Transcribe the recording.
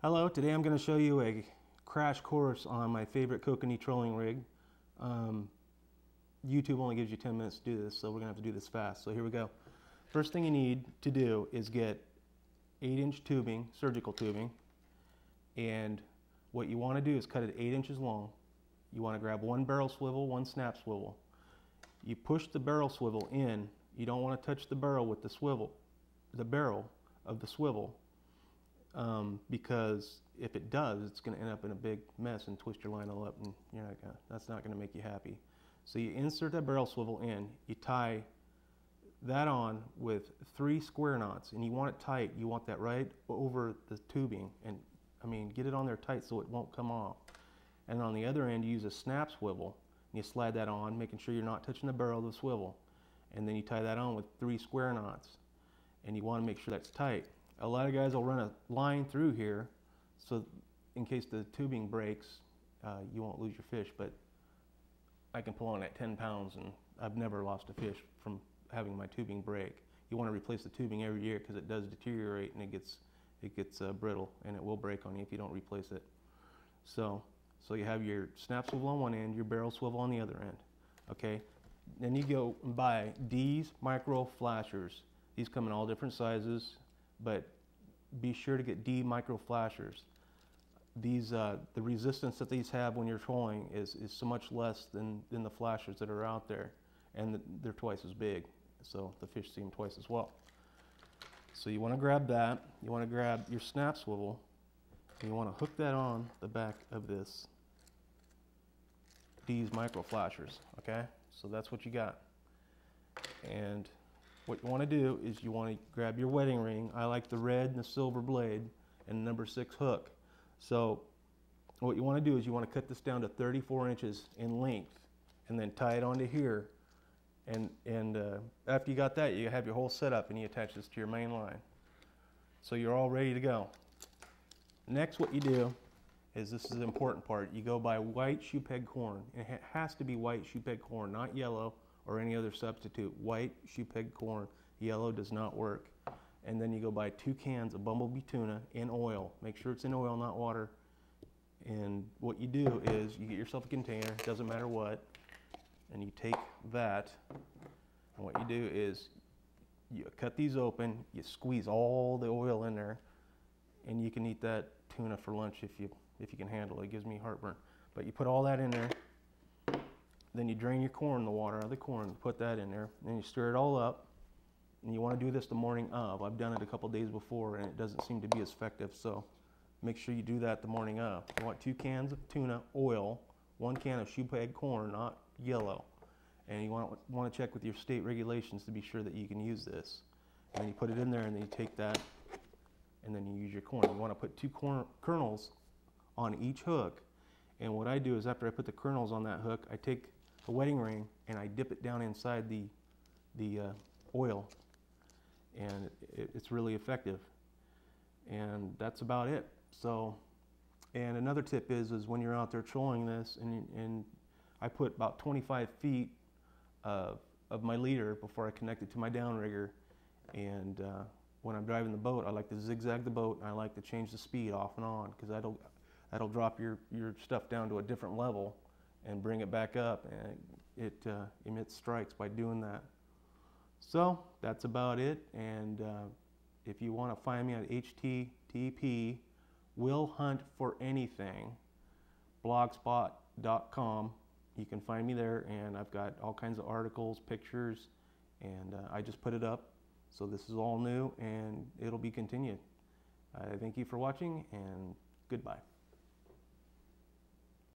Hello, today I'm going to show you a crash course on my favorite kokanee trolling rig. YouTube only gives you 10 minutes to do this, so we're going to have to do this fast. So here we go. First thing you need to do is get 8-inch tubing, surgical tubing, and what you want to do is cut it 8 inches long. You want to grab one barrel swivel, one snap swivel. You push the barrel swivel in. You don't want to touch the barrel with the swivel, the barrel of the swivel. Because if it does, it's going to end up in a big mess and twist your line all up, and that's not going to make you happy. So you insert that barrel swivel in, you tie that on with 3 square knots, and you want it tight. You want that right over the tubing, and get it on there tight so it won't come off. And on the other end, you use a snap swivel, and you slide that on, making sure you're not touching the barrel of the swivel. And then you tie that on with 3 square knots, and you want to make sure that's tight. A lot of guys will run a line through here, so in case the tubing breaks, you won't lose your fish. But I can pull on at 10 pounds, and I've never lost a fish from having my tubing break. You want to replace the tubing every year because it does deteriorate and it gets brittle, and it will break on you if you don't replace it. So you have your snap swivel on one end, your barrel swivel on the other end. Okay. Then you go and buy D's micro flashers. These come in all different sizes, but be sure to get D micro flashers. These the resistance that these have when you're trolling is so much less than the flashers that are out there, and they're twice as big, so the fish see them twice as well. So you want to grab that. You want to grab your snap swivel, and you want to hook that on the back of this D's micro flashers. Okay, so that's what you got. And what you want to do is you want to grab your wedding ring. I like the red and the silver blade and number 6 hook. So what you want to do is you want to cut this down to 34 inches in length and then tie it onto here. And after you got that, you have your whole setup and you attach this to your main line. So you're all ready to go. Next, what you do is, this is the important part, you go buy white shoe peg corn. It has to be white shoe peg corn, not yellow or any other substitute. White shoe peg corn. Yellow does not work. And then you go buy 2 cans of bumblebee tuna in oil. Make sure it's in oil, not water. And what you do is you get yourself a container, doesn't matter what, and you take that, and what you do is you cut these open, you squeeze all the oil in there, and you can eat that tuna for lunch if you can handle it. It gives me heartburn. But you put all that in there. Then you drain your corn, the water out of the corn, put that in there, and you stir it all up. And you want to do this the morning of. I've done it a couple days before, and it doesn't seem to be as effective, so make sure you do that the morning of. You want 2 cans of tuna oil, 1 can of shoe peg corn, not yellow. And you want to check with your state regulations to be sure that you can use this. And then you put it in there, and then you take that, and then you use your corn. You want to put 2 kernels on each hook. And what I do is, after I put the kernels on that hook, I take the wedding ring and I dip it down inside the oil, and it's really effective. And that's about it. So, and another tip is when you're out there trolling this, and I put about 25 feet of my leader before I connect it to my downrigger. And when I'm driving the boat, I like to zigzag the boat, and I like to change the speed off and on, because that'll drop your stuff down to a different level and bring it back up, and it emits strikes by doing that. So that's about it. And if you want to find me at http will hunt for anything blogspot.com, you can find me there, and I've got all kinds of articles, pictures, and I just put it up. So this is all new, and it'll be continued. I thank you for watching, and goodbye.